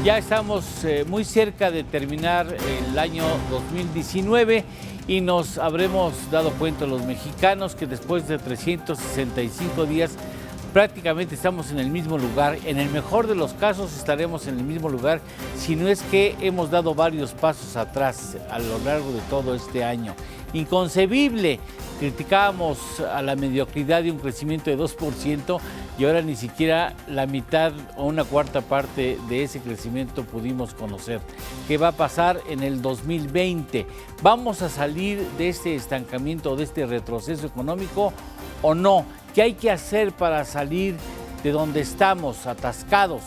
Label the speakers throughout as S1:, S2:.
S1: Ya estamos muy cerca de terminar el año 2019 y nos habremos dado cuenta los mexicanos que después de 365 días prácticamente estamos en el mismo lugar. En el mejor de los casos estaremos en el mismo lugar, si no es que hemos dado varios pasos atrás a lo largo de todo este año. Inconcebible. Criticábamos a la mediocridad de un crecimiento de 2% y ahora ni siquiera la mitad o una cuarta parte de ese crecimiento pudimos conocer. ¿Qué va a pasar en el 2020? ¿Vamos a salir de este estancamiento, de este retroceso económico o no? ¿Qué hay que hacer para salir de donde estamos atascados?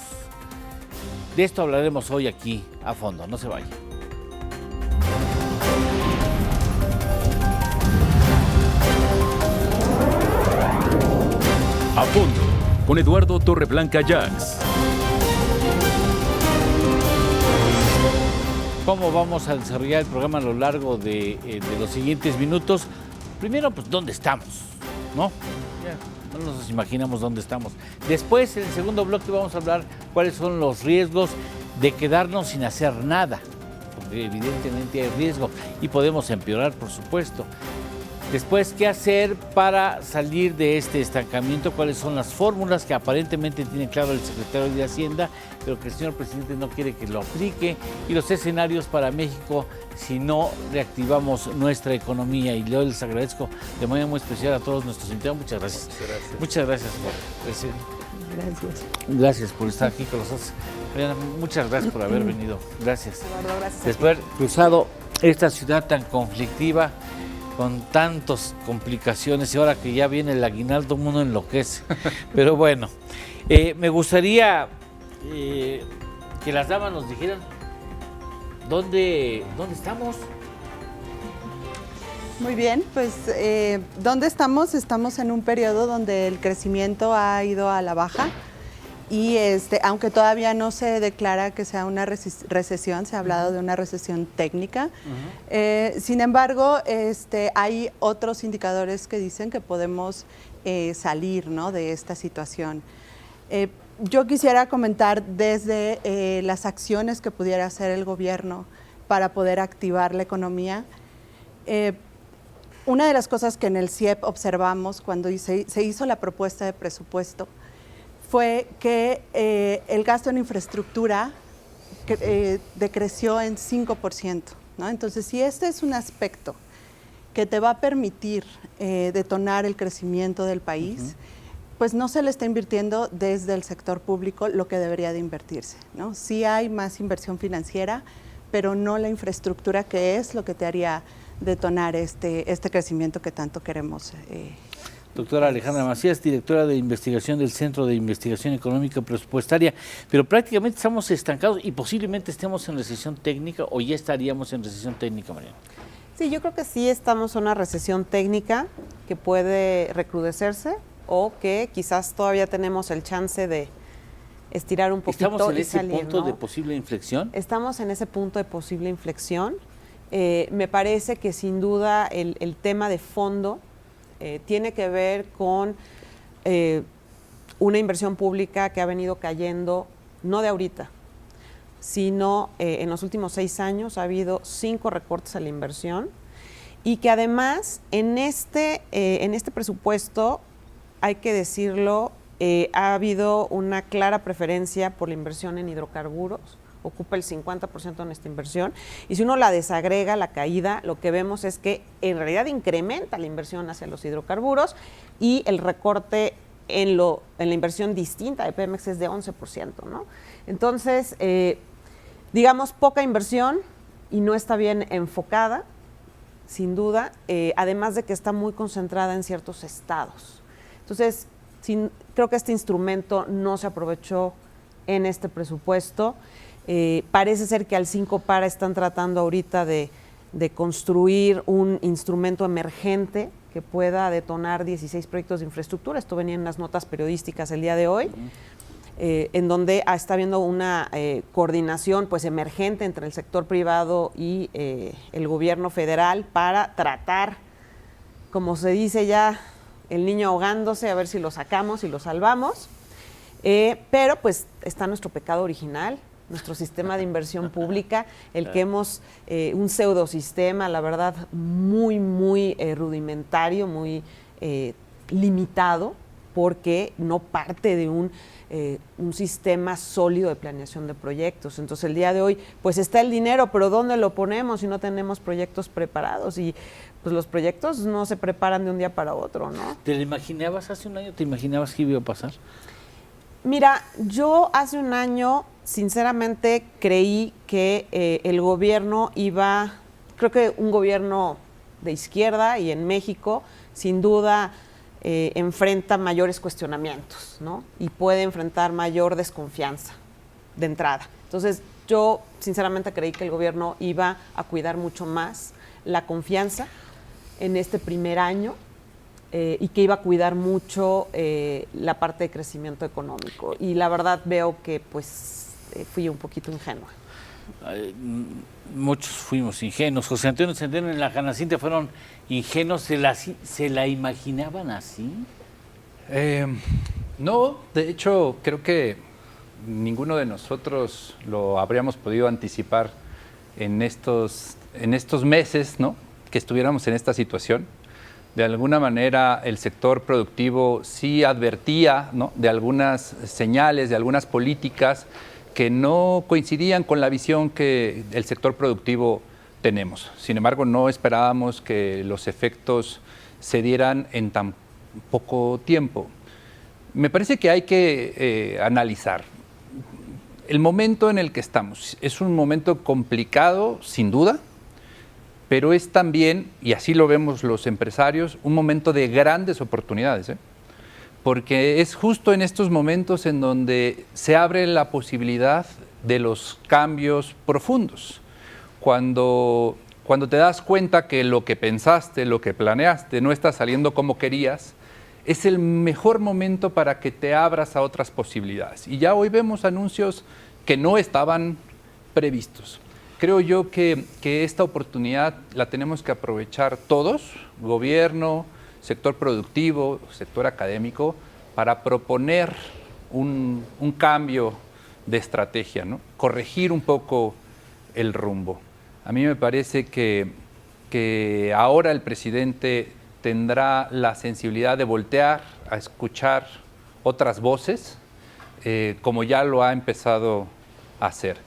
S1: De esto hablaremos hoy aquí a fondo. No se vaya.
S2: A fondo, con Eduardo Torreblanca Jacks.
S1: ¿Cómo vamos a desarrollar el programa a lo largo de los siguientes minutos? Primero, pues, ¿dónde estamos? ¿No? Ya, no nos imaginamos dónde estamos. Después, en el segundo bloque, vamos a hablar cuáles son los riesgos de quedarnos sin hacer nada. Porque evidentemente hay riesgo y podemos empeorar, por supuesto. Después, ¿qué hacer para salir de este estancamiento? ¿Cuáles son las fórmulas que aparentemente tiene claro el secretario de Hacienda, pero que el señor presidente no quiere que lo aplique? Y los escenarios para México si no reactivamos nuestra economía. Y yo les agradezco de manera muy especial a todos nuestros invitados. Muchas gracias. Muchas gracias, presidente. Gracias por estar aquí con nosotros. Mariana, muchas gracias por haber venido. Gracias.
S3: Eduardo, gracias.
S1: Después de haber cruzado esta ciudad tan conflictiva, con tantas complicaciones, y ahora que ya viene el aguinaldo, todo el mundo enloquece. Pero bueno, me gustaría que las damas nos dijeran dónde estamos.
S3: Muy bien, pues ¿dónde estamos? Estamos en un periodo donde el crecimiento ha ido a la baja y aunque todavía no se declara que sea una recesión, se ha hablado de una recesión técnica. Sin embargo, hay otros indicadores que dicen que podemos salir, ¿no?, de esta situación. Yo quisiera comentar desde las acciones que pudiera hacer el gobierno para poder activar la economía. Una de las cosas que en el CIEP observamos cuando se hizo la propuesta de presupuesto fue que el gasto en infraestructura decreció en 5%, ¿no? Entonces, si este es un aspecto que te va a permitir detonar el crecimiento del país, pues no se le está invirtiendo desde el sector público lo que debería de invertirse, ¿no? Sí hay más inversión financiera, pero no la infraestructura, que es lo que te haría detonar este crecimiento que tanto queremos.
S1: Doctora Alejandra Macías, directora de investigación del Centro de Investigación Económica Presupuestaria, pero prácticamente estamos estancados y posiblemente estemos en recesión técnica, o ya estaríamos en recesión técnica, Mariana.
S4: Sí, yo creo que sí estamos en una recesión técnica que puede recrudecerse o que quizás todavía tenemos el chance de estirar un poquito.
S1: ¿Estamos en ese
S4: salir,
S1: punto,
S4: ¿no?,
S1: de posible inflexión?
S4: Estamos en ese punto de posible inflexión. Me parece que sin duda el tema de fondo tiene que ver con una inversión pública que ha venido cayendo, no de ahorita, sino en los últimos 6 años ha habido 5 recortes a la inversión, y que además en este presupuesto, hay que decirlo, ha habido una clara preferencia por la inversión en hidrocarburos. Ocupa el 50% en esta inversión, y si uno la desagrega, la caída, lo que vemos es que en realidad incrementa la inversión hacia los hidrocarburos, y el recorte en la inversión distinta de Pemex es de 11%, ¿no? Entonces, digamos, poca inversión y no está bien enfocada, sin duda, además de que está muy concentrada en ciertos estados. Entonces, creo que este instrumento no se aprovechó en este presupuesto. Parece ser que al 5 para están tratando ahorita de construir un instrumento emergente que pueda detonar 16 proyectos de infraestructura. Esto venía en las notas periodísticas el día de hoy, en donde está habiendo una coordinación, pues, emergente entre el sector privado y el gobierno federal para tratar, como se dice ya, el niño ahogándose, a ver si lo sacamos y lo salvamos. Pero pues está nuestro pecado original, nuestro sistema de inversión pública, el que hemos, un pseudosistema, la verdad, muy rudimentario, muy limitado, porque no parte de un sistema sólido de planeación de proyectos. Entonces, el día de hoy, pues está el dinero, pero ¿dónde lo ponemos si no tenemos proyectos preparados? Y pues los proyectos no se preparan de un día para otro, ¿no?
S1: ¿Te lo imaginabas hace un año? ¿Te imaginabas que iba a pasar?
S4: Mira, yo hace un año, sinceramente, creí que el gobierno creo que un gobierno de izquierda y en México, sin duda, enfrenta mayores cuestionamientos, ¿no? Y puede enfrentar mayor desconfianza de entrada. Entonces, yo sinceramente creí que el gobierno iba a cuidar mucho más la confianza en este primer año y que iba a cuidar mucho la parte de crecimiento económico. Y la verdad veo que pues fui un poquito ingenua.
S1: Muchos fuimos ingenuos. José Antonio Centeno en la Janacinta fueron ingenuos. ¿Se la imaginaban así?
S5: No, de hecho creo que ninguno de nosotros lo habríamos podido anticipar en estos meses, ¿no?, que estuviéramos en esta situación. De alguna manera el sector productivo sí advertía, ¿no?, de algunas señales, de algunas políticas que no coincidían con la visión que el sector productivo tenemos. Sin embargo, no esperábamos que los efectos se dieran en tan poco tiempo. Me parece que hay que analizar el momento en el que estamos. Es un momento complicado, sin duda, pero es también, y así lo vemos los empresarios, un momento de grandes oportunidades, porque es justo en estos momentos en donde se abre la posibilidad de los cambios profundos. Cuando te das cuenta que lo que pensaste, lo que planeaste, no está saliendo como querías, es el mejor momento para que te abras a otras posibilidades. Y ya hoy vemos anuncios que no estaban previstos. Creo yo que esta oportunidad la tenemos que aprovechar todos, gobierno, sector productivo, sector académico, para proponer un cambio de estrategia, ¿no?, corregir un poco el rumbo. A mí me parece que ahora el presidente tendrá la sensibilidad de voltear a escuchar otras voces, como ya lo ha empezado a hacer.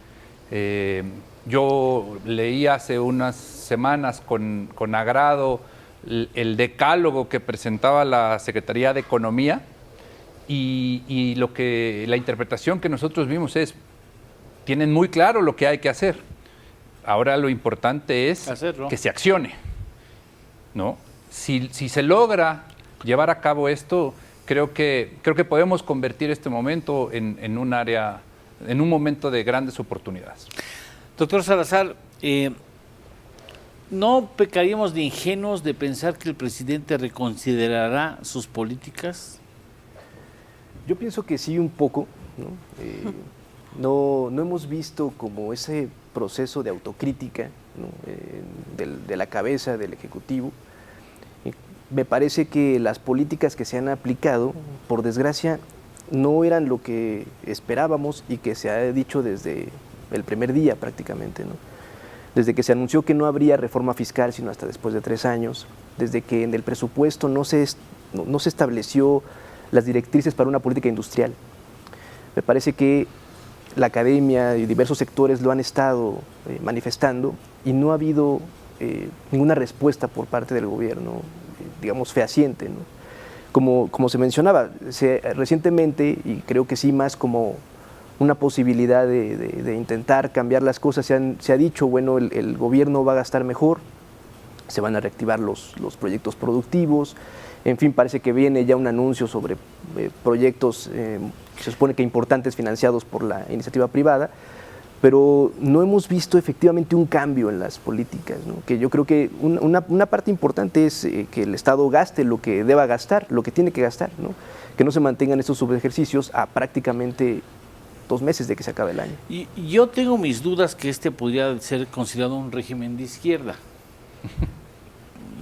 S5: Yo leí hace unas semanas con agrado el decálogo que presentaba la Secretaría de Economía y la interpretación que nosotros vimos es, tienen muy claro lo que hay que hacer. Ahora lo importante es que se accione, ¿no? Si se logra llevar a cabo esto, creo que podemos convertir este momento en un momento de grandes oportunidades.
S1: Doctor Salazar, ¿no pecaríamos de ingenuos de pensar que el presidente reconsiderará sus políticas?
S6: Yo pienso que sí, un poco, ¿no? No hemos visto como ese proceso de autocrítica, ¿no?, de la cabeza del Ejecutivo. Me parece que las políticas que se han aplicado, por desgracia, no eran lo que esperábamos y que se ha dicho desde el primer día prácticamente, ¿no? Desde que se anunció que no habría reforma fiscal sino hasta después de 3 años, desde que en el presupuesto no se estableció las directrices para una política industrial. Me parece que la academia y diversos sectores lo han estado manifestando y no ha habido ninguna respuesta por parte del gobierno, digamos, fehaciente, ¿no? Como se mencionaba, recientemente, y creo que sí más como una posibilidad de intentar cambiar las cosas, se ha dicho, bueno, el gobierno va a gastar mejor, se van a reactivar los proyectos productivos, en fin, parece que viene ya un anuncio sobre proyectos, se supone que importantes, financiados por la iniciativa privada, pero no hemos visto efectivamente un cambio en las políticas, ¿no? Que yo creo que una parte importante es que el Estado gaste lo que deba gastar, lo que tiene que gastar, ¿no? Que no se mantengan estos subejercicios a prácticamente 2 meses de que se acabe el año.
S1: Y yo tengo mis dudas que podría ser considerado un régimen de izquierda.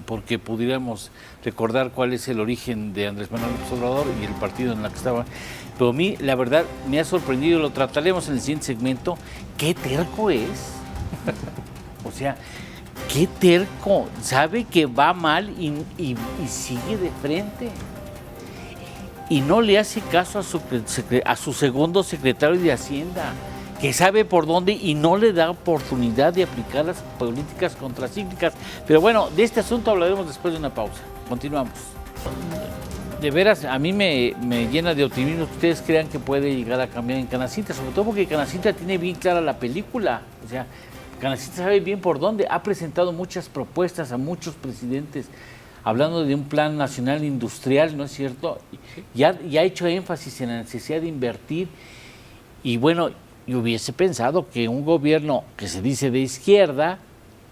S1: porque pudiéramos recordar cuál es el origen de Andrés Manuel López Obrador y el partido en el que estaba. Pero a mí, la verdad, me ha sorprendido, lo trataremos en el siguiente segmento, qué terco es. O sea, qué terco, sabe que va mal y sigue de frente. Y no le hace caso a su segundo secretario de Hacienda, que sabe por dónde y no le da oportunidad de aplicar las políticas contracíclicas. Pero bueno, de este asunto hablaremos después de una pausa. Continuamos. De veras, a mí me llena de optimismo que ustedes crean que puede llegar a cambiar en Canacintra, sobre todo porque Canacintra tiene bien clara la película. O sea, Canacintra sabe bien por dónde. Ha presentado muchas propuestas a muchos presidentes, hablando de un plan nacional industrial, ¿no es cierto? Y ha hecho énfasis en la necesidad de invertir. Y bueno, yo hubiese pensado que un gobierno que se dice de izquierda,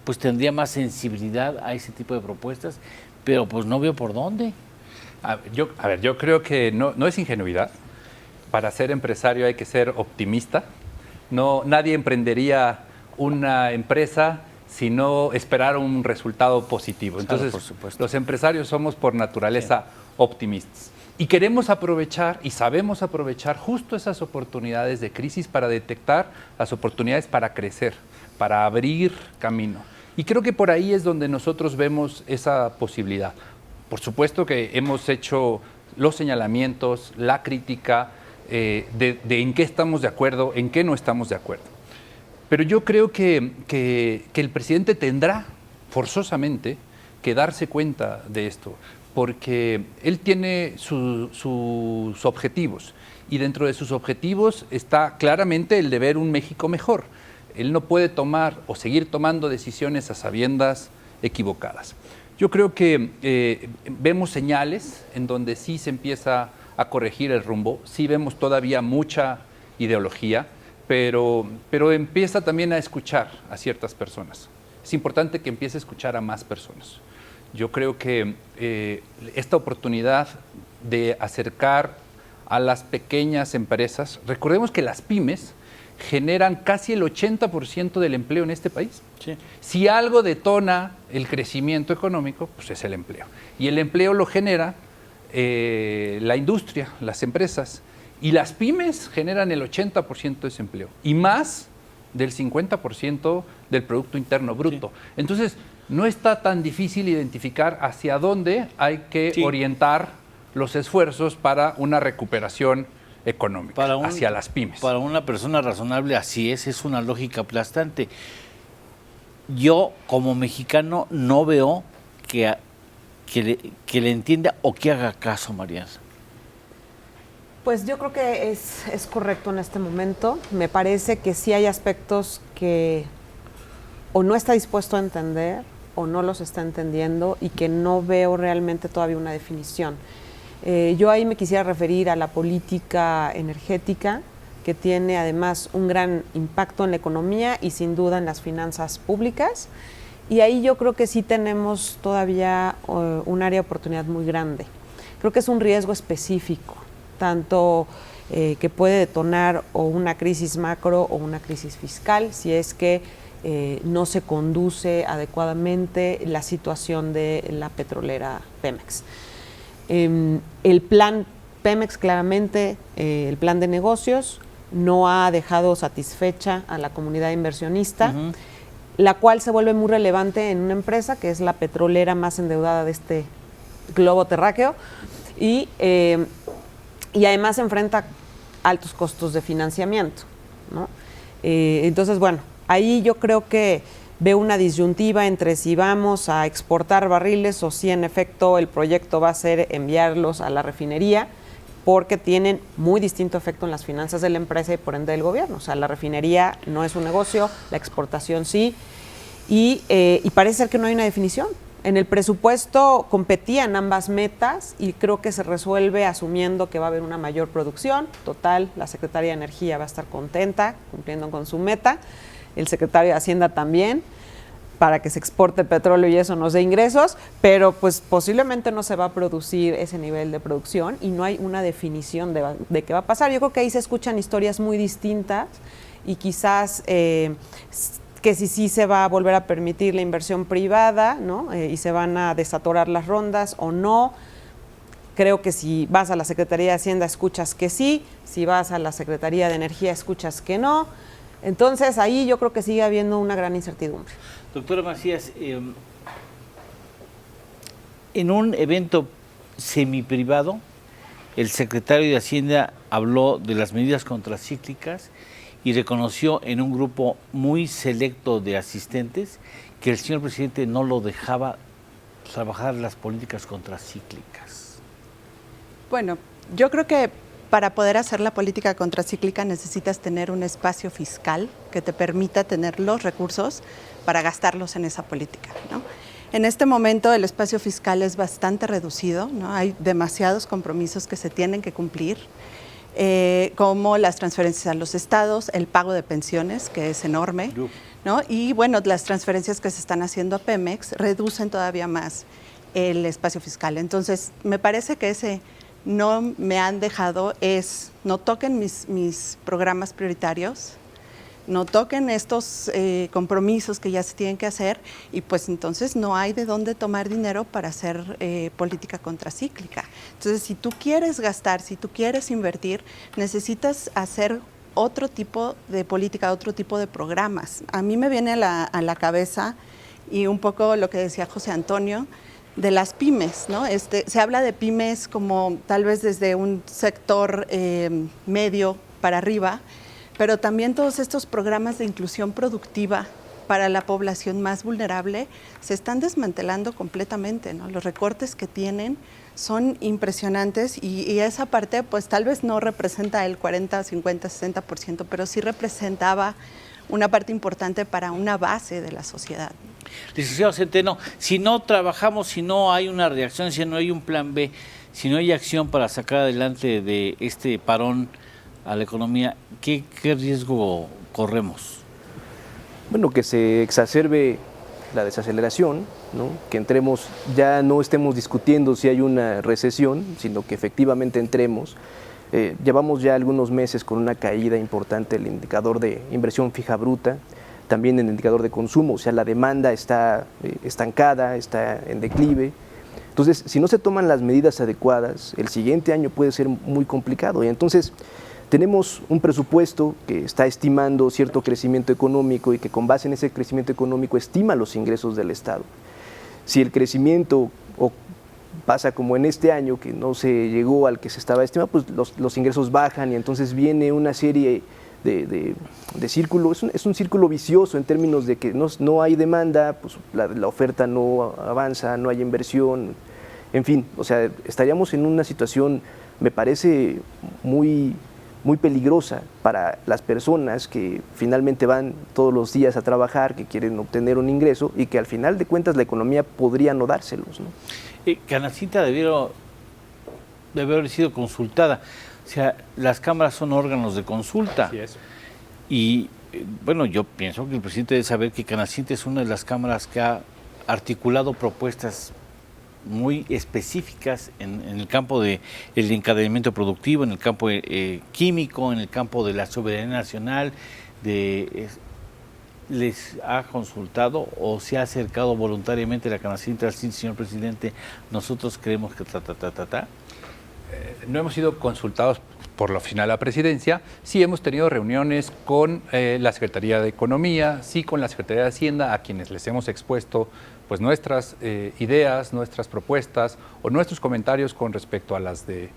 S1: pues tendría más sensibilidad a ese tipo de propuestas, pero pues no veo por dónde.
S5: A ver, yo creo que no es ingenuidad. Para ser empresario hay que ser optimista. Nadie emprendería una empresa si no esperara un resultado positivo. Entonces,
S1: por supuesto,
S5: los empresarios somos por naturaleza optimistas. Y queremos aprovechar y sabemos aprovechar justo esas oportunidades de crisis para detectar las oportunidades para crecer, para abrir camino. Y creo que por ahí es donde nosotros vemos esa posibilidad. Por supuesto que hemos hecho los señalamientos, la crítica de en qué estamos de acuerdo, en qué no estamos de acuerdo. Pero yo creo que el presidente tendrá forzosamente que darse cuenta de esto, porque él tiene sus objetivos y dentro de sus objetivos está claramente el de ver un México mejor. Él no puede tomar o seguir tomando decisiones a sabiendas equivocadas. Yo creo que vemos señales en donde sí se empieza a corregir el rumbo, sí vemos todavía mucha ideología, pero empieza también a escuchar a ciertas personas. Es importante que empiece a escuchar a más personas. Yo creo que esta oportunidad de acercar a las pequeñas empresas, recordemos que las pymes generan casi el 80% del empleo en este país.
S1: Sí.
S5: Si algo detona el crecimiento económico, pues es el empleo. Y el empleo lo genera la industria, las empresas. Y las pymes generan el 80% de ese empleo. Y más del 50% del Producto Interno Bruto. Sí. Entonces, no está tan difícil identificar hacia dónde hay que orientar los esfuerzos para una recuperación económica, hacia las pymes.
S1: Para una persona razonable así es una lógica aplastante. Yo, como mexicano, no veo que le entienda o que haga caso, Mariana.
S4: Pues yo creo que es correcto en este momento. Me parece que sí hay aspectos que o no está dispuesto a entender o no los está entendiendo y que no veo realmente todavía una definición. Yo ahí me quisiera referir a la política energética, que tiene además un gran impacto en la economía y sin duda en las finanzas públicas. Y ahí yo creo que sí tenemos todavía un área de oportunidad muy grande. Creo que es un riesgo específico, tanto que puede detonar o una crisis macro o una crisis fiscal, si es que no se conduce adecuadamente la situación de la petrolera Pemex. El plan Pemex, claramente, el plan de negocios, no ha dejado satisfecha a la comunidad inversionista, la cual se vuelve muy relevante en una empresa que es la petrolera más endeudada de este globo terráqueo y además enfrenta altos costos de financiamiento, ¿no? Entonces, bueno, ahí yo creo que veo una disyuntiva entre si vamos a exportar barriles o si en efecto el proyecto va a ser enviarlos a la refinería, porque tienen muy distinto efecto en las finanzas de la empresa y por ende del gobierno. O sea, la refinería no es un negocio, la exportación sí, y parece ser que no hay una definición. En el presupuesto competían ambas metas y creo que se resuelve asumiendo que va a haber una mayor producción. Total, la Secretaría de Energía va a estar contenta, cumpliendo con su meta. El secretario de Hacienda también, para que se exporte petróleo y eso nos dé ingresos, pero pues posiblemente no se va a producir ese nivel de producción y no hay una definición de qué va a pasar. Yo creo que ahí se escuchan historias muy distintas y quizás que que si sí se va a volver a permitir la inversión privada, ¿no? Y se van a desatorar las rondas o no. Creo que si vas a la Secretaría de Hacienda escuchas que sí, si vas a la Secretaría de Energía escuchas que no. Entonces ahí yo creo que sigue habiendo una gran incertidumbre.
S1: Doctora Macías, en un evento semiprivado, el secretario de Hacienda habló de las medidas contracíclicas y reconoció en un grupo muy selecto de asistentes que el señor presidente no lo dejaba trabajar las políticas contracíclicas.
S3: Bueno, yo creo que para poder hacer la política contracíclica necesitas tener un espacio fiscal que te permita tener los recursos para gastarlos en esa política, ¿no? En este momento el espacio fiscal es bastante reducido, ¿no? Hay demasiados compromisos que se tienen que cumplir, como las transferencias a los estados, el pago de pensiones, que es enorme, ¿no? Y bueno, las transferencias que se están haciendo a Pemex reducen todavía más el espacio fiscal. Entonces, me parece que ese no me han dejado no toquen mis programas prioritarios, no toquen estos compromisos que ya se tienen que hacer y pues entonces no hay de dónde tomar dinero para hacer política contracíclica. Entonces, si tú quieres gastar, si tú quieres invertir, necesitas hacer otro tipo de política, otro tipo de programas. A mí me viene a la cabeza y un poco lo que decía José Antonio, de las pymes, ¿no? Se habla de pymes como tal vez desde un sector medio para arriba, pero también todos estos programas de inclusión productiva para la población más vulnerable se están desmantelando completamente, ¿no? Los recortes que tienen son impresionantes y esa parte pues tal vez no representa el 40, 50, 60%, pero sí representaba una parte importante para una base de la sociedad.
S1: Licenciado Centeno, si no trabajamos, si no hay una reacción, si no hay un plan B, si no hay acción para sacar adelante de este parón a la economía, ¿qué riesgo corremos?
S6: Bueno, que se exacerbe la desaceleración, ¿no? Que entremos, ya no estemos discutiendo si hay una recesión, sino que efectivamente entremos. Llevamos ya algunos meses con una caída importante del indicador de inversión fija bruta, también en el indicador de consumo, o sea, la demanda está estancada, está en declive. Entonces, si no se toman las medidas adecuadas, el siguiente año puede ser muy complicado. Y entonces, tenemos un presupuesto que está estimando cierto crecimiento económico y que con base en ese crecimiento económico estima los ingresos del Estado. Si el crecimiento pasa como en este año, que no se llegó al que se estaba estimando, pues los ingresos bajan y entonces viene una serie de círculo, es un círculo vicioso en términos de que no hay demanda, pues la oferta no avanza, no hay inversión, en fin, o sea, estaríamos en una situación, me parece, muy peligrosa para las personas que finalmente van todos los días a trabajar, que quieren obtener un ingreso y que al final de cuentas la economía podría no dárselos, ¿no?
S1: Canacintra debe haber sido consultada. O sea, las cámaras son órganos de consulta.
S5: Así es.
S1: Y bueno, yo pienso que el presidente debe saber que Canacintra es una de las cámaras que ha articulado propuestas muy específicas en el campo del encadenamiento productivo, en el campo químico, en el campo de la soberanía nacional. ¿Les ha consultado o se ha acercado voluntariamente la Canacintra? Sí, señor presidente, nosotros creemos que
S5: No hemos sido consultados por la oficina de la presidencia, sí hemos tenido reuniones con la Secretaría de Economía, sí con la Secretaría de Hacienda, a quienes les hemos expuesto pues nuestras ideas, nuestras propuestas o nuestros comentarios con respecto a las de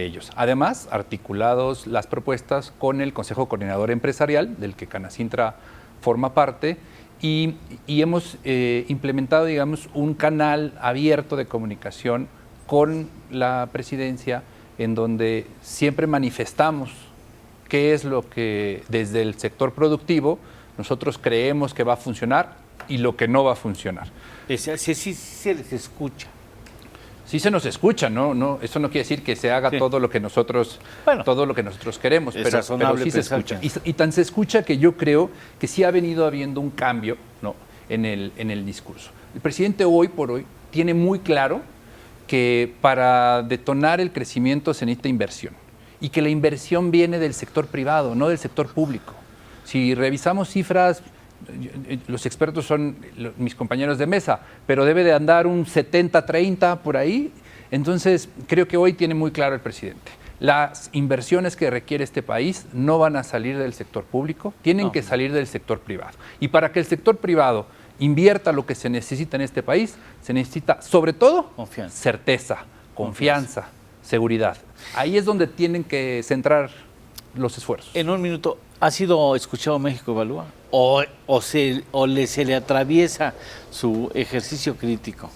S5: ellos. Además, articulados las propuestas con el Consejo Coordinador Empresarial, del que Canacintra forma parte, y hemos implementado, digamos, un canal abierto de comunicación con la presidencia, en donde siempre manifestamos qué es lo que desde el sector productivo nosotros creemos que va a funcionar y lo que no va a funcionar.
S1: Sí se les escucha.
S5: Sí se nos escucha, ¿no? Eso no quiere decir que se haga todo lo que nosotros, queremos, pero sí se escucha. Y tan se escucha que yo creo que sí ha venido habiendo un cambio, ¿no?, en el discurso. El presidente hoy por hoy tiene muy claro que para detonar el crecimiento se necesita inversión y que la inversión viene del sector privado, no del sector público. Si revisamos cifras los expertos son mis compañeros de mesa, pero debe de andar un 70-30 por ahí. Entonces, creo que hoy tiene muy claro el presidente. Las inversiones que requiere este país no van a salir del sector público, tienen que salir del sector privado. Y para que el sector privado invierta lo que se necesita en este país, se necesita, sobre todo, certeza, confianza, seguridad. Ahí es donde tienen que centrar los esfuerzos.
S1: En un minuto, ¿ha sido escuchado México Evalúa? ¿O se le atraviesa su ejercicio crítico?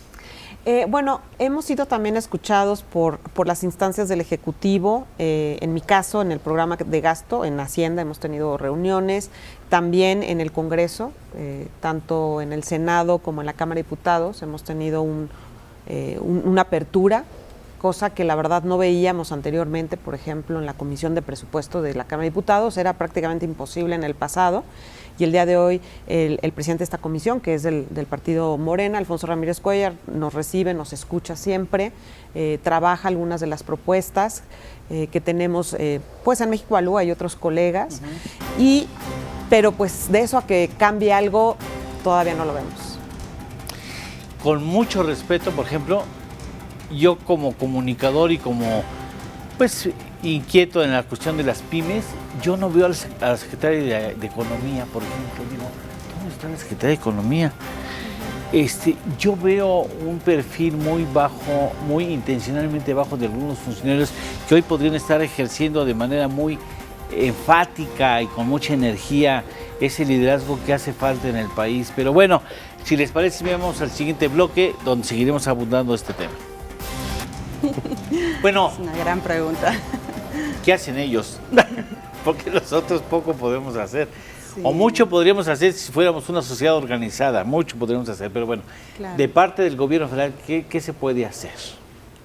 S4: Bueno, hemos sido también escuchados por las instancias del Ejecutivo. En mi caso, en el programa de gasto, en Hacienda hemos tenido reuniones, también en el Congreso, tanto en el Senado como en la Cámara de Diputados, hemos tenido una apertura, cosa que la verdad no veíamos anteriormente, por ejemplo, en la Comisión de Presupuesto de la Cámara de Diputados, era prácticamente imposible en el pasado. Y el día de hoy el presidente de esta comisión, que es del partido Morena, Alfonso Ramírez Cuellar, nos recibe, nos escucha siempre, trabaja algunas de las propuestas que tenemos pues en México Evalúa y otros colegas, pero pues de eso a que cambie algo todavía no lo vemos.
S1: Con mucho respeto, por ejemplo, yo como comunicador y como pues inquieto en la cuestión de las pymes, yo no veo a la secretaria de Economía, por ejemplo, digo, ¿dónde está la secretaria de Economía? Yo veo un perfil muy bajo, muy intencionalmente bajo de algunos funcionarios que hoy podrían estar ejerciendo de manera muy enfática y con mucha energía ese liderazgo que hace falta en el país. Pero bueno, si les parece, vamos al siguiente bloque donde seguiremos abundando este tema. Bueno,
S3: es una gran pregunta.
S1: ¿Qué hacen ellos? Porque nosotros poco podemos hacer.
S3: Sí.
S1: O mucho podríamos hacer si fuéramos una sociedad organizada, mucho podríamos hacer, pero bueno,
S3: claro.
S1: De parte del gobierno federal, ¿qué se puede hacer?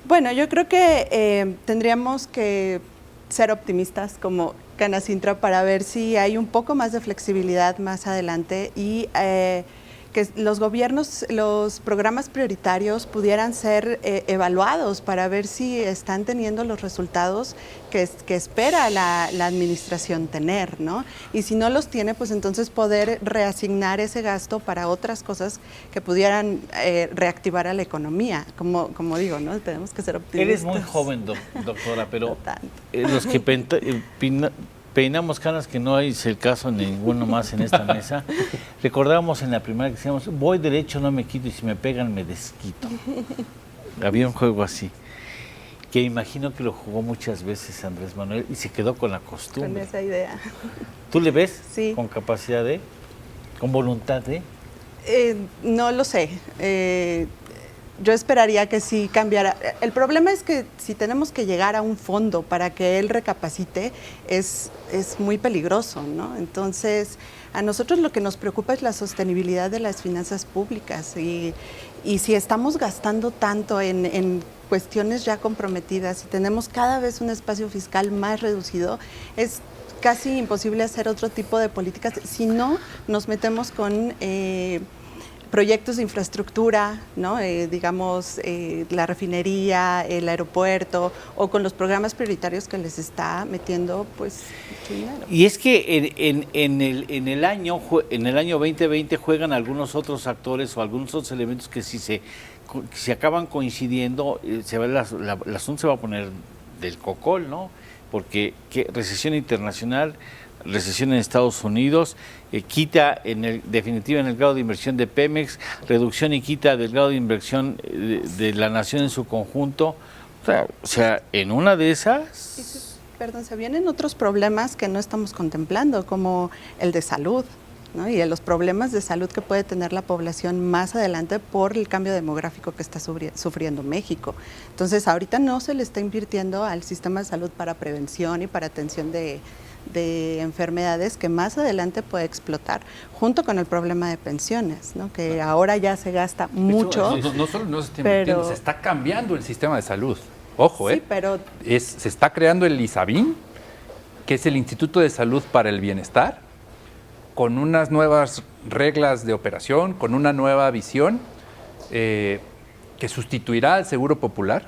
S3: Bueno, yo creo que tendríamos que ser optimistas como Canacintra para ver si hay un poco más de flexibilidad más adelante y que los gobiernos, los programas prioritarios pudieran ser evaluados para ver si están teniendo los resultados que espera la administración tener, ¿no? Y si no los tiene, pues entonces poder reasignar ese gasto para otras cosas que pudieran reactivar a la economía. Como digo, ¿no? Tenemos que ser optimistas.
S1: Eres muy joven, doctora, pero los que peinamos canas, que no hay el caso ninguno más en esta mesa, recordábamos en la primaria que decíamos, voy derecho, no me quito, y si me pegan me desquito. Había un juego así, que imagino que lo jugó muchas veces Andrés Manuel y se quedó con la costumbre.
S3: Con esa idea.
S1: ¿Tú le ves
S3: sí.
S1: Con capacidad con voluntad de?
S3: No lo sé. Yo esperaría que sí cambiara. El problema es que si tenemos que llegar a un fondo para que él recapacite, es muy peligroso, ¿no? Entonces, a nosotros lo que nos preocupa es la sostenibilidad de las finanzas públicas y si estamos gastando tanto en cuestiones ya comprometidas y tenemos cada vez un espacio fiscal más reducido, es casi imposible hacer otro tipo de políticas si no nos metemos con proyectos de infraestructura, ¿no? Digamos, la refinería, el aeropuerto, o con los programas prioritarios que les está metiendo, pues, mucho dinero.
S1: Y es que en el año 2020 juegan algunos otros actores o algunos otros elementos que si se acaban coincidiendo, el asunto se va a poner del cocol, ¿no? Porque recesión internacional, recesión en Estados Unidos, quita definitiva en el grado de inversión de Pemex, reducción y quita del grado de inversión de la nación en su conjunto. O sea, en una de esas...
S3: Perdón, se vienen otros problemas que no estamos contemplando, como el de salud, ¿no? Y los problemas de salud que puede tener la población más adelante por el cambio demográfico que está sufriendo México. Entonces, ahorita no se le está invirtiendo al sistema de salud para prevención y para atención de enfermedades que más adelante puede explotar, junto con el problema de pensiones, ¿no? Que ahora ya se gasta mucho.
S5: No solo no se está invirtiendo, se está cambiando el sistema de salud. Ojo,
S3: sí, pero
S5: se está creando el ISABIN, que es el Instituto de Salud para el Bienestar, con unas nuevas reglas de operación, con una nueva visión que sustituirá al Seguro Popular,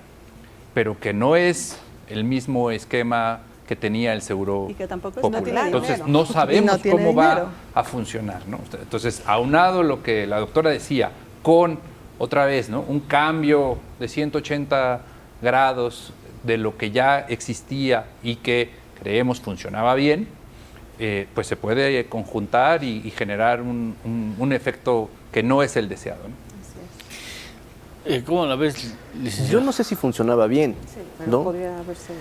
S5: pero que no es el mismo esquema que tenía el Seguro
S3: Y que tampoco es
S5: Popular.
S4: no tiene
S5: Entonces
S4: dinero.
S5: no sabemos
S3: Y no tiene
S5: cómo
S3: dinero.
S5: va a funcionar, ¿no? Entonces, aunado lo que la doctora decía, con otra vez, ¿no? Un cambio de 180 grados de lo que ya existía y que creemos funcionaba bien, pues se puede conjuntar y generar un efecto que no es el deseado, ¿no?
S1: ¿Cómo la ves, licenciado?
S6: Yo no sé si funcionaba bien, ¿no?
S4: Podría haberse...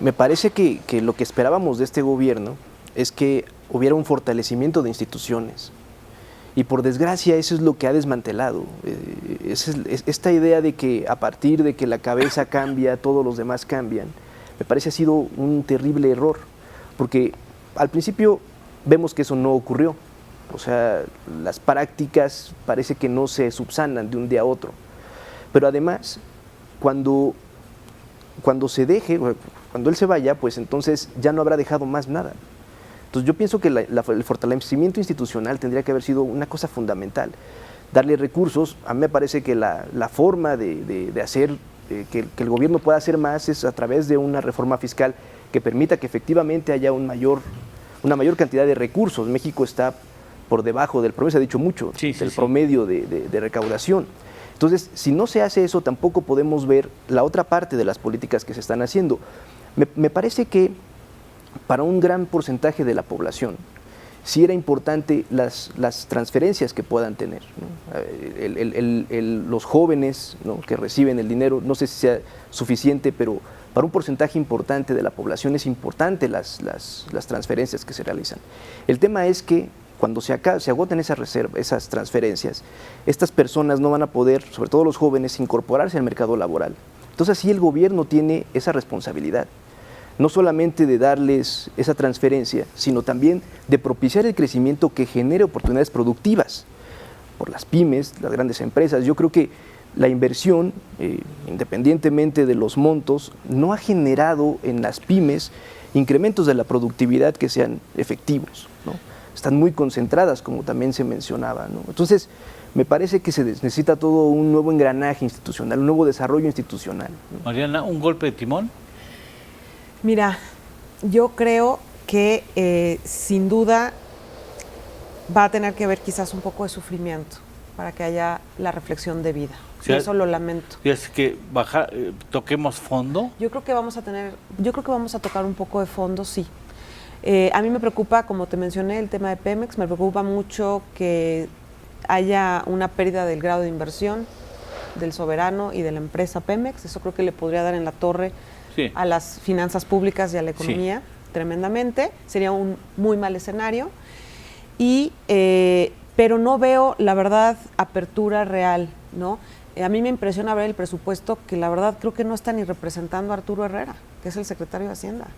S6: Me parece que lo que esperábamos de este gobierno es que hubiera un fortalecimiento de instituciones. Y por desgracia eso es lo que ha desmantelado. Esta idea de que a partir de que la cabeza cambia, todos los demás cambian, me parece ha sido un terrible error. Porque al principio vemos que eso no ocurrió. O sea, las prácticas parece que no se subsanan de un día a otro. Pero además, cuando se deje, cuando él se vaya, pues entonces ya no habrá dejado más nada. Entonces yo pienso que el fortalecimiento institucional tendría que haber sido una cosa fundamental. Darle recursos, a mí me parece que la forma de hacer que el gobierno pueda hacer más es a través de una reforma fiscal que permita que efectivamente haya una mayor cantidad de recursos. México está por debajo del promedio, se ha dicho mucho, del promedio de recaudación. Entonces, si no se hace eso, tampoco podemos ver la otra parte de las políticas que se están haciendo. Me parece que para un gran porcentaje de la población sí era importante las transferencias que puedan tener, ¿no? Los jóvenes, ¿no?, que reciben el dinero, no sé si sea suficiente, pero para un porcentaje importante de la población es importante las transferencias que se realizan. El tema es que cuando se agoten esas transferencias, estas personas no van a poder, sobre todo los jóvenes, incorporarse al mercado laboral. Entonces sí el gobierno tiene esa responsabilidad, no solamente de darles esa transferencia, sino también de propiciar el crecimiento que genere oportunidades productivas por las pymes, las grandes empresas. Yo creo que la inversión, independientemente de los montos, no ha generado en las pymes incrementos de la productividad que sean efectivos, ¿no? Están muy concentradas, como también se mencionaba, ¿no? Entonces, me parece que se necesita todo un nuevo engranaje institucional, un nuevo desarrollo institucional, ¿no?
S1: Mariana, ¿un golpe de timón?
S4: Mira, yo creo que sin duda va a tener que haber quizás un poco de sufrimiento para que haya la reflexión de vida.
S1: Sí,
S4: y eso lo lamento.
S1: Y es que toquemos fondo.
S4: Yo creo que vamos a tocar un poco de fondo, sí. A mí me preocupa, como te mencioné, el tema de Pemex. Me preocupa mucho que haya una pérdida del grado de inversión del soberano y de la empresa Pemex. Eso creo que le podría dar en la torre a las finanzas públicas y a la economía tremendamente. Sería un muy mal escenario. Pero no veo, la verdad, apertura real, ¿no? A mí me impresiona ver el presupuesto que la verdad creo que no está ni representando a Arturo Herrera, que es el secretario de Hacienda.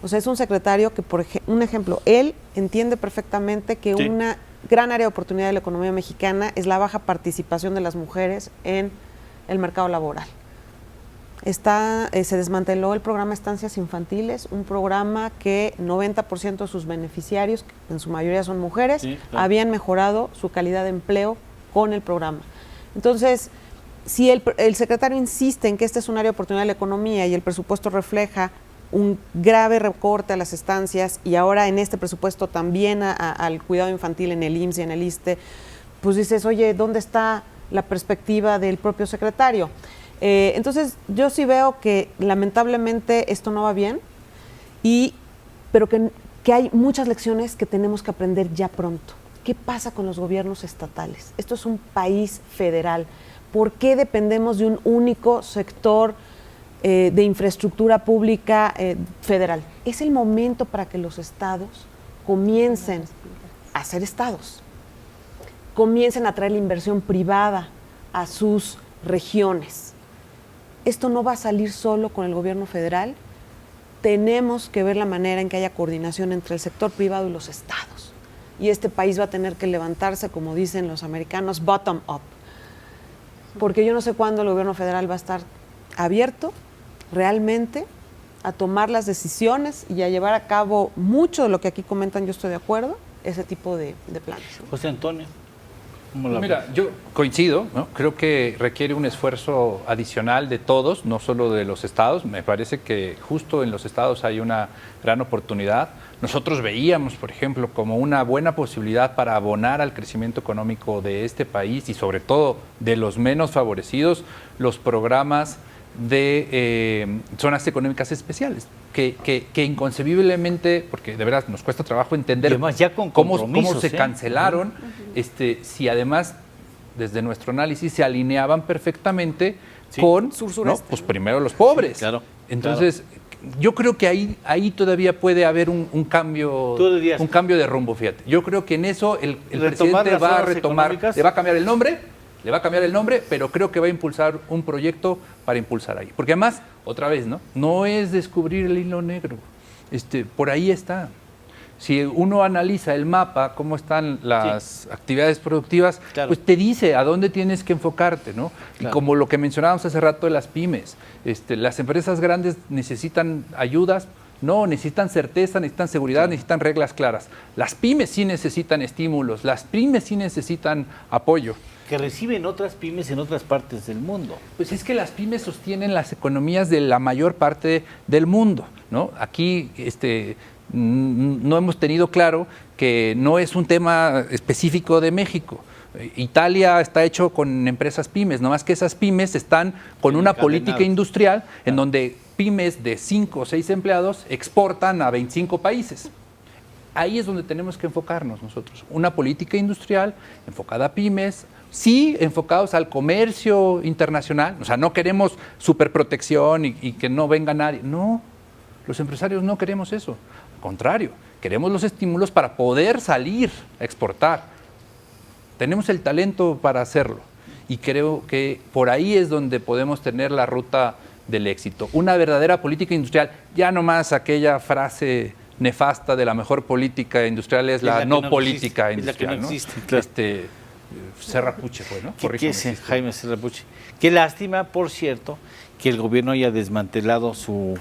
S4: O sea, es un secretario que, un ejemplo, él entiende perfectamente que una gran área de oportunidad de la economía mexicana es la baja participación de las mujeres en el mercado laboral. Se desmanteló el programa Estancias Infantiles, un programa que 90% de sus beneficiarios, en su mayoría son mujeres, habían mejorado su calidad de empleo con el programa. Entonces, si el secretario insiste en que este es un área de oportunidad de la economía y el presupuesto refleja un grave recorte a las estancias y ahora en este presupuesto también al cuidado infantil en el IMSS y en el ISSSTE, pues dices, oye, ¿dónde está la perspectiva del propio secretario? Entonces, yo sí veo que lamentablemente esto no va bien, pero que hay muchas lecciones que tenemos que aprender ya pronto. ¿Qué pasa con los gobiernos estatales? Esto es un país federal. ¿Por qué dependemos de un único sector de infraestructura pública federal? Es el momento para que los estados comiencen a ser estados, comiencen a traer la inversión privada a sus regiones. Esto no va a salir solo con el gobierno federal. Tenemos que ver la manera en que haya coordinación entre el sector privado y los estados. Y este país va a tener que levantarse, como dicen los americanos, bottom up. Porque yo no sé cuándo el gobierno federal va a estar abierto realmente a tomar las decisiones y a llevar a cabo mucho de lo que aquí comentan, yo estoy de acuerdo, ese tipo de planes.
S1: José Antonio.
S5: Mira, yo coincido, ¿no? Creo que requiere un esfuerzo adicional de todos, no solo de los estados. Me parece que justo en los estados hay una gran oportunidad. Nosotros veíamos, por ejemplo, como una buena posibilidad para abonar al crecimiento económico de este país y sobre todo de los menos favorecidos, los programas de zonas económicas especiales, que inconcebiblemente, porque de verdad nos cuesta trabajo entender
S1: además, ya con
S5: cómo se
S1: compromisos,
S5: cancelaron, si además desde nuestro análisis se alineaban perfectamente con, ¿no? Pues primero los pobres.
S1: Sí, claro,
S5: Entonces, yo creo que ahí todavía puede haber un cambio de rumbo, fíjate. Yo creo que en eso el presidente va a retomar, le va a cambiar el nombre, pero creo que va a impulsar un proyecto para impulsar ahí. Porque además, otra vez, no es descubrir el hilo negro. Por ahí está. Si uno analiza el mapa, cómo están las actividades productivas,
S1: claro,
S5: pues te dice a dónde tienes que enfocarte, ¿no?
S1: Claro.
S5: Y como lo que mencionábamos hace rato de las pymes, las empresas grandes necesitan ayudas, no, necesitan certeza, necesitan seguridad, necesitan reglas claras. Las pymes sí necesitan estímulos, las pymes sí necesitan apoyo.
S1: Que reciben otras pymes en otras partes del mundo.
S5: Pues es que las pymes sostienen las economías de la mayor parte del mundo, ¿no? Aquí no hemos tenido claro que no es un tema específico de México. Italia está hecho con empresas pymes, no más que esas pymes están con una política industrial en donde pymes de 5 o 6 empleados exportan a 25 países. Ahí es donde tenemos que enfocarnos nosotros. Una política industrial enfocada a pymes, sí enfocados al comercio internacional. O sea, no queremos superprotección y que no venga nadie. No, los empresarios no queremos eso. Al contrario, queremos los estímulos para poder salir a exportar. Tenemos el talento para hacerlo. Y creo que por ahí es donde podemos tener la ruta del éxito. Una verdadera política industrial, ya no más aquella frase nefasta de la mejor política industrial es la no política industrial.
S1: Es la que no existe, claro.
S5: Serrapuche fue, ¿no?
S1: ¿Qué es Jaime Serrapuche? Qué lástima, por cierto, que el gobierno haya desmantelado su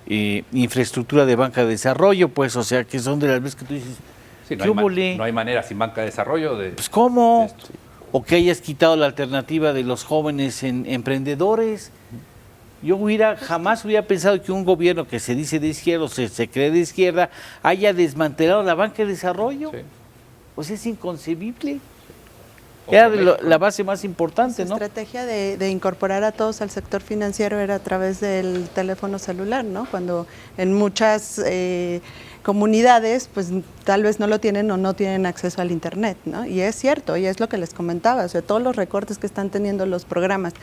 S1: infraestructura de banca de desarrollo, pues, o sea, que son de las veces que tú dices,
S5: sí, no hay manera sin banca de desarrollo de...
S1: Pues, ¿cómo? O que hayas quitado la alternativa de los jóvenes emprendedores. Yo jamás hubiera pensado que un gobierno que se dice de izquierda o se cree de izquierda haya desmantelado la banca de desarrollo.
S5: Sí.
S1: Pues es inconcebible. Era la base más importante,
S3: La
S1: ¿no?
S3: estrategia de incorporar a todos al sector financiero era a través del teléfono celular, ¿no? Cuando en muchas comunidades, pues tal vez no lo tienen o no tienen acceso al internet, ¿no? Y es cierto, y es lo que les comentaba, o sea, todos los recortes que están teniendo los programas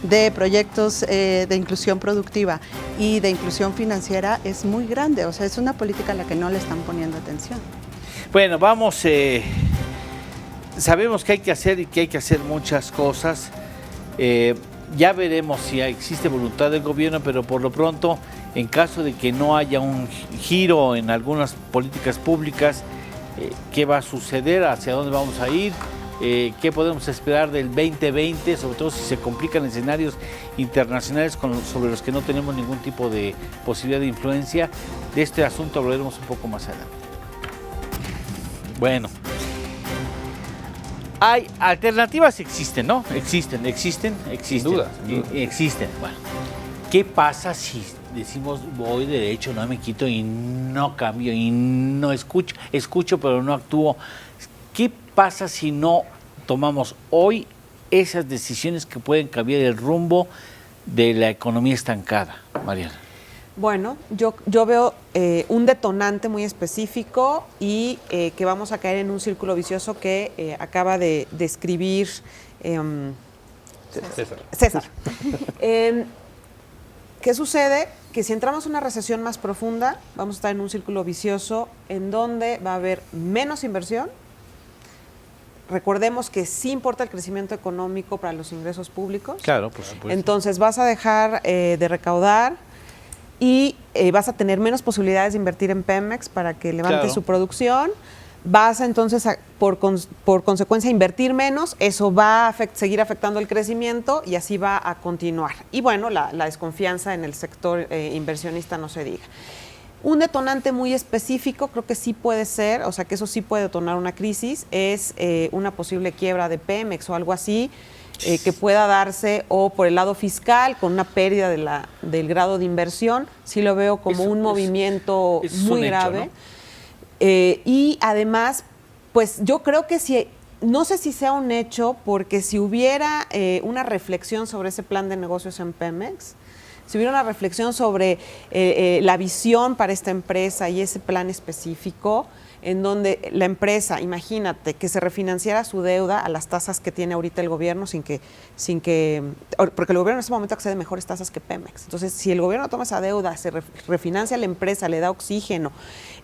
S3: de proyectos de inclusión productiva y de inclusión financiera es muy grande, o sea, es una política a la que no le están poniendo atención.
S1: Bueno, vamos, sabemos que hay que hacer y que hay que hacer muchas cosas. Ya veremos si existe voluntad del gobierno, pero por lo pronto, en caso de que no haya un giro en algunas políticas públicas, ¿qué va a suceder? ¿Hacia dónde vamos a ir? ¿Qué podemos esperar del 2020? Sobre todo si se complican escenarios internacionales sobre los que no tenemos ningún tipo de posibilidad de influencia. De este asunto hablaremos un poco más adelante. Bueno. Hay alternativas, existen, ¿no? Existen.
S5: Sin duda.
S1: Existen. Bueno, ¿qué pasa si decimos voy derecho, no me quito y no cambio y no escucho pero no actúo? ¿Qué pasa si no tomamos hoy esas decisiones que pueden cambiar el rumbo de la economía estancada, Mariana?
S4: Bueno, yo veo un detonante muy específico y que vamos a caer en un círculo vicioso que acaba de describir César. ¿Qué sucede? Que si entramos en una recesión más profunda, vamos a estar en un círculo vicioso en donde va a haber menos inversión. Recordemos que sí importa el crecimiento económico para los ingresos públicos.
S1: Claro, por supuesto.
S4: Entonces vas a dejar de recaudar y vas a tener menos posibilidades de invertir en Pemex para que levante su producción. Vas a, entonces, por consecuencia, invertir menos. Eso va a seguir afectando el crecimiento y así va a continuar. Y bueno, la desconfianza en el sector inversionista no se diga. Un detonante muy específico, creo que sí puede ser, o sea que eso sí puede detonar una crisis, es una posible quiebra de Pemex o algo así, que pueda darse o por el lado fiscal, con una pérdida del grado de inversión. Sí lo veo como un movimiento muy grave. Y además, pues yo creo que si, no sé si sea un hecho, porque si hubiera una reflexión sobre ese plan de negocios en Pemex, si hubiera una reflexión sobre la visión para esta empresa y ese plan específico, en donde la empresa, imagínate, que se refinanciara su deuda a las tasas que tiene ahorita el gobierno porque el gobierno en ese momento accede a mejores tasas que Pemex. Entonces, si el gobierno toma esa deuda, se refinancia la empresa, le da oxígeno,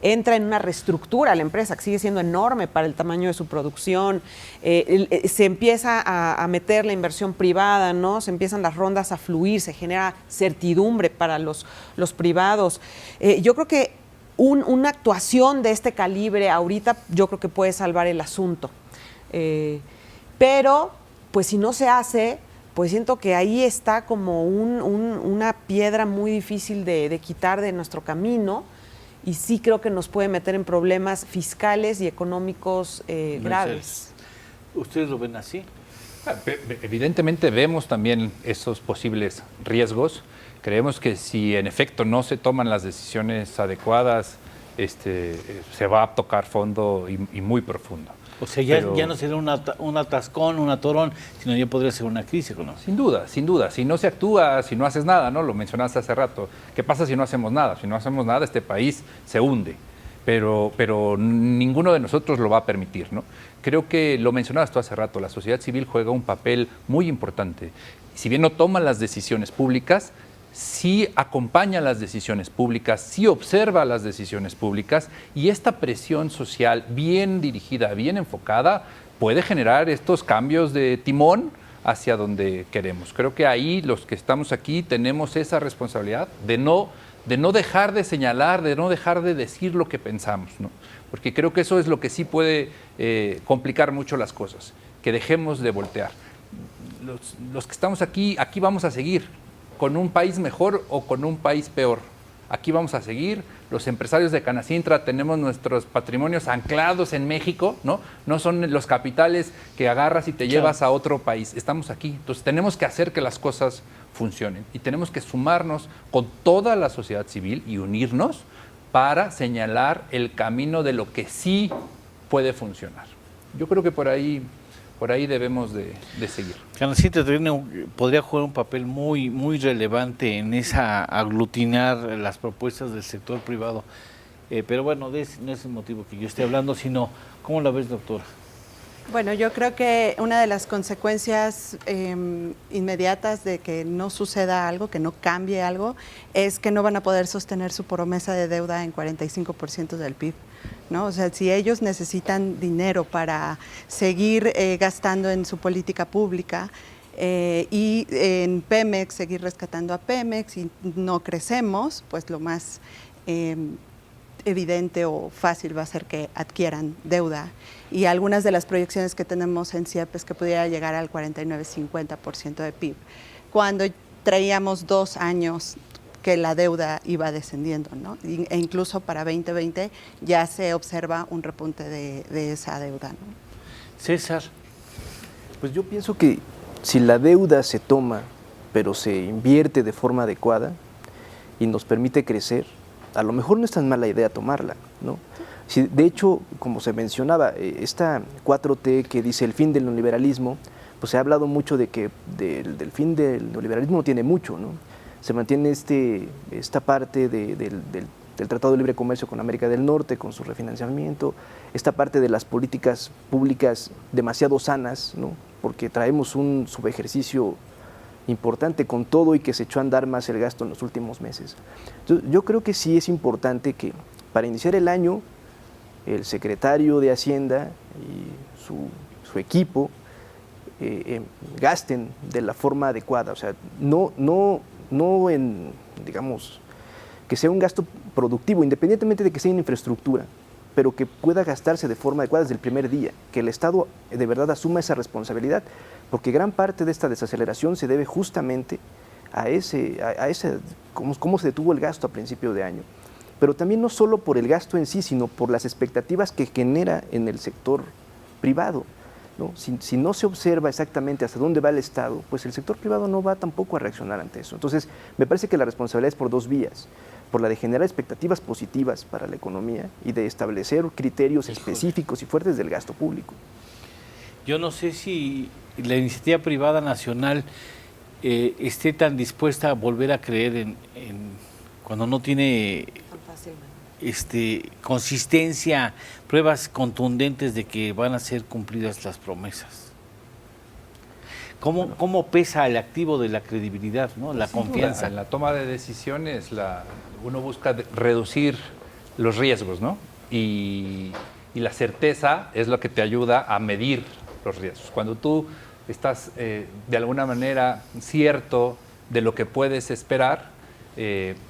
S4: entra en una reestructura la empresa, que sigue siendo enorme para el tamaño de su producción, se empieza a meter la inversión privada, ¿no? Se empiezan las rondas a fluir, se genera certidumbre para los privados. Yo creo que una actuación de este calibre ahorita yo creo que puede salvar el asunto. Pero, pues si no se hace, pues siento que ahí está como una piedra muy difícil de quitar de nuestro camino, y sí creo que nos puede meter en problemas fiscales y económicos graves.
S1: ¿Ustedes lo ven así?
S5: Evidentemente vemos también esos posibles riesgos. Creemos que si en efecto no se toman las decisiones adecuadas, se va a tocar fondo y muy profundo.
S1: O sea, ya no será un atascón, un atorón, sino ya podría ser una crisis económica.
S5: Sin duda, sin duda. Si no se actúa, si no haces nada, ¿no? Lo mencionaste hace rato. ¿Qué pasa si no hacemos nada? Si no hacemos nada, este país se hunde. Pero ninguno de nosotros lo va a permitir, ¿no? Creo que lo mencionabas tú hace rato, la sociedad civil juega un papel muy importante. Si bien no toma las decisiones públicas, sí acompaña las decisiones públicas, sí observa las decisiones públicas, y esta presión social bien dirigida, bien enfocada, puede generar estos cambios de timón hacia donde queremos. Creo que ahí los que estamos aquí tenemos esa responsabilidad de no dejar de señalar, de no dejar de decir lo que pensamos, ¿no? Porque creo que eso es lo que sí puede complicar mucho las cosas, que dejemos de voltear. Los que estamos aquí vamos a seguir, con un país mejor o con un país peor. Aquí vamos a seguir. Los empresarios de Canacintra tenemos nuestros patrimonios anclados en México, ¿no? No son los capitales que agarras y te llevas a otro país. Estamos aquí. Entonces tenemos que hacer que las cosas funcionen y tenemos que sumarnos con toda la sociedad civil y unirnos para señalar el camino de lo que sí puede funcionar. Yo creo que por ahí debemos de seguir.
S1: Canacintra podría jugar un papel muy, muy relevante en esa aglutinar las propuestas del sector privado. Pero bueno, no es el motivo que yo esté hablando, sino ¿cómo la ves, doctora?
S3: Bueno, yo creo que una de las consecuencias inmediatas de que no suceda algo, que no cambie algo, es que no van a poder sostener su promesa de deuda en 45% del PIB. ¿No? O sea, si ellos necesitan dinero para seguir gastando en su política pública y en Pemex, seguir rescatando a Pemex y no crecemos, pues lo más evidente o fácil va a ser que adquieran deuda. Y algunas de las proyecciones que tenemos en CIEP es que pudiera llegar al 49-50% de PIB, cuando traíamos 2 años que la deuda iba descendiendo, ¿no? E incluso para 2020 ya se observa un repunte de esa deuda, ¿no?
S1: César.
S6: Pues yo pienso que si la deuda se toma, pero se invierte de forma adecuada y nos permite crecer, a lo mejor no es tan mala idea tomarla, ¿no? Si, de hecho, como se mencionaba, esta 4T que dice el fin del neoliberalismo, pues se ha hablado mucho de que del fin del neoliberalismo no tiene mucho, ¿no? Se mantiene esta parte del Tratado de Libre Comercio con América del Norte, con su refinanciamiento, esta parte de las políticas públicas demasiado sanas, ¿no? Porque traemos un subejercicio importante con todo y que se echó a andar más el gasto en los últimos meses. Entonces, yo creo que sí es importante que para iniciar el año el secretario de Hacienda y su equipo gasten de la forma adecuada, o sea, no en, digamos, que sea un gasto productivo, independientemente de que sea en infraestructura, pero que pueda gastarse de forma adecuada desde el primer día, que el Estado de verdad asuma esa responsabilidad, porque gran parte de esta desaceleración se debe justamente a ese cómo se detuvo el gasto a principio de año. pero también no solo por el gasto en sí, sino por las expectativas que genera en el sector privado, ¿no? Si no se observa exactamente hasta dónde va el Estado, pues el sector privado no va tampoco a reaccionar ante eso. Entonces, me parece que la responsabilidad es por dos vías: por la de generar expectativas positivas para la economía y de establecer criterios específicos y fuertes del gasto público.
S1: Yo no sé si la iniciativa privada nacional esté tan dispuesta a volver a creer en cuando no tiene consistencia, pruebas contundentes de que van a ser cumplidas las promesas. ¿Cómo pesa el activo de la credibilidad, ¿no? La confianza?
S5: En la toma de decisiones, uno busca reducir los riesgos, ¿no? Y la certeza es lo que te ayuda a medir los riesgos. Cuando tú estás de alguna manera cierto de lo que puedes esperar,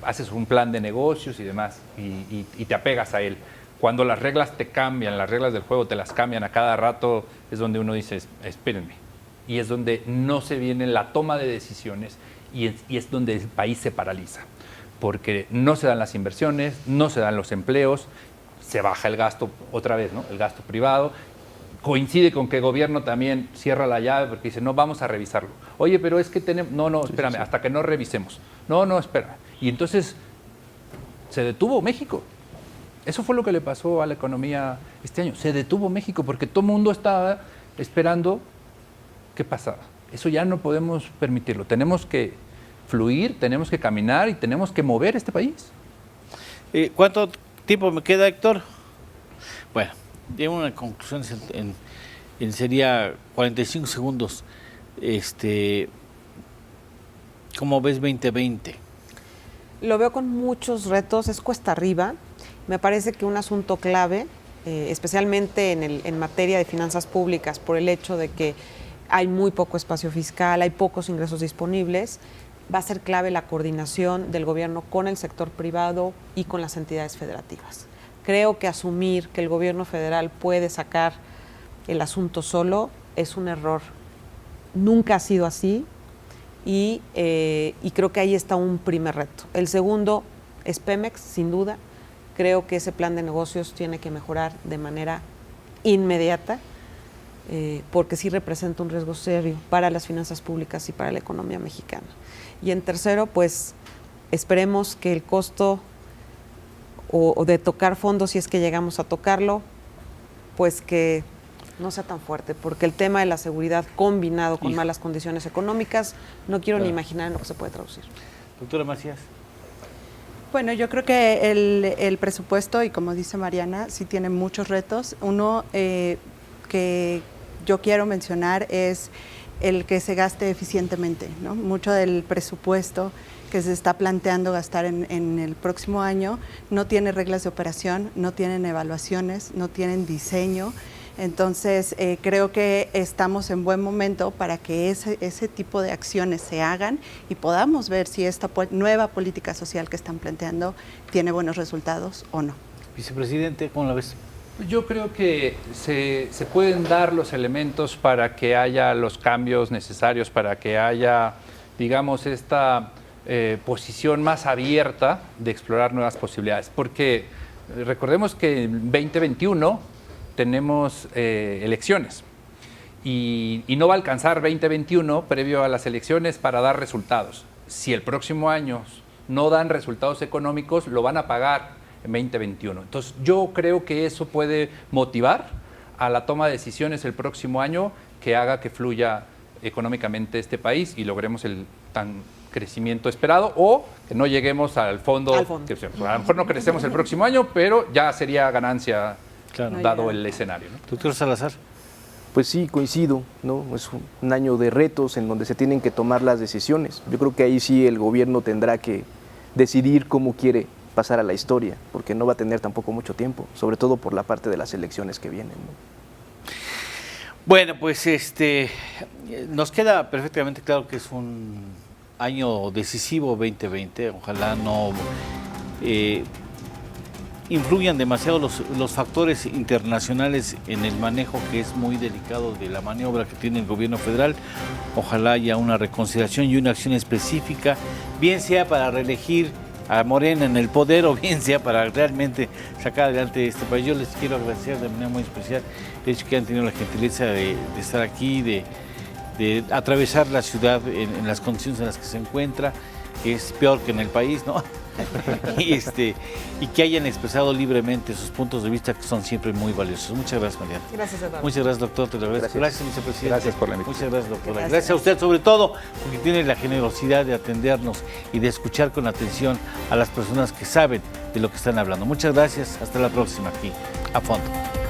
S5: haces un plan de negocios y demás, y te apegas a él. Cuando las reglas te cambian, las reglas del juego te las cambian a cada rato, es donde uno dice, espérenme. Y es donde no se viene la toma de decisiones y es donde el país se paraliza. Porque no se dan las inversiones, no se dan los empleos, se baja el gasto otra vez, ¿no? El gasto privado. Coincide con que el gobierno también cierra la llave porque dice, no, vamos a revisarlo. Oye, pero es que tenemos... No, espérame, hasta que no revisemos. No, espérame. Y entonces se detuvo México. Eso fue lo que le pasó a la economía este año. Se detuvo México porque todo el mundo estaba esperando qué pasaba. Eso ya no podemos permitirlo. Tenemos que fluir, tenemos que caminar y tenemos que mover este país.
S1: ¿Cuánto tiempo me queda, Héctor? Bueno, llevo una conclusión sería 45 segundos. ¿Cómo ves 2020?
S4: Lo veo con muchos retos, es cuesta arriba. Me parece que un asunto clave, especialmente en materia de finanzas públicas, por el hecho de que hay muy poco espacio fiscal, hay pocos ingresos disponibles, va a ser clave la coordinación del gobierno con el sector privado y con las entidades federativas. Creo que asumir que el gobierno federal puede sacar el asunto solo es un error. Nunca ha sido así y creo que ahí está un primer reto. El segundo es Pemex, sin duda. Creo que ese plan de negocios tiene que mejorar de manera inmediata porque sí representa un riesgo serio para las finanzas públicas y para la economía mexicana. Y en tercero, pues esperemos que el costo o de tocar fondos, si es que llegamos a tocarlo, pues que no sea tan fuerte, porque el tema de la seguridad combinado con malas condiciones económicas, no quiero ni imaginar en lo que se puede traducir.
S1: Doctora Macías.
S3: Bueno, yo creo que el presupuesto, y como dice Mariana, sí tiene muchos retos. Uno que yo quiero mencionar es el que se gaste eficientemente, ¿no? Mucho del presupuesto que se está planteando gastar en el próximo año no tiene reglas de operación, no tienen evaluaciones, no tienen diseño. Entonces, creo que estamos en buen momento para que ese tipo de acciones se hagan y podamos ver si esta nueva política social que están planteando tiene buenos resultados o no.
S1: Vicepresidente, ¿cómo la ves?
S5: Yo creo que se pueden dar los elementos para que haya los cambios necesarios, para que haya, digamos, esta posición más abierta de explorar nuevas posibilidades. Porque recordemos que en 2021 tenemos elecciones y no va a alcanzar 2021 previo a las elecciones para dar resultados. Si el próximo año no dan resultados económicos, lo van a pagar en 2021. Entonces, yo creo que eso puede motivar a la toma de decisiones el próximo año que haga que fluya económicamente este país y logremos el tan crecimiento esperado o que no lleguemos al fondo. Que, a lo mejor no crecemos el próximo año, pero ya sería ganancia, claro, dado el escenario, ¿no?
S1: Doctor Salazar.
S6: Pues sí, coincido, ¿no? Es un año de retos en donde se tienen que tomar las decisiones. Yo creo que ahí sí el gobierno tendrá que decidir cómo quiere pasar a la historia, porque no va a tener tampoco mucho tiempo, sobre todo por la parte de las elecciones que vienen, ¿no?
S1: Bueno, pues nos queda perfectamente claro que es un año decisivo 2020. Ojalá no influyan demasiado los factores internacionales en el manejo que es muy delicado de la maniobra que tiene el gobierno federal. Ojalá haya una reconsideración y una acción específica, bien sea para reelegir a Morena en el poder o bien sea para realmente sacar adelante este país. Yo les quiero agradecer de manera muy especial el hecho que han tenido la gentileza de estar aquí, de atravesar la ciudad en las condiciones en las que se encuentra, que es peor que en el país, ¿no? y que hayan expresado libremente sus puntos de vista, que son siempre muy valiosos. Muchas gracias, Mariana.
S4: Gracias, Eduardo.
S1: Muchas gracias, doctor. Te lo agradezco. Gracias, vicepresidente.
S5: Gracias por la invitación.
S1: Muchas gracias, doctora.
S3: Gracias.
S1: Gracias a usted, sobre todo, porque tiene la generosidad de atendernos y de escuchar con atención a las personas que saben de lo que están hablando. Muchas gracias. Hasta la próxima aquí, a fondo.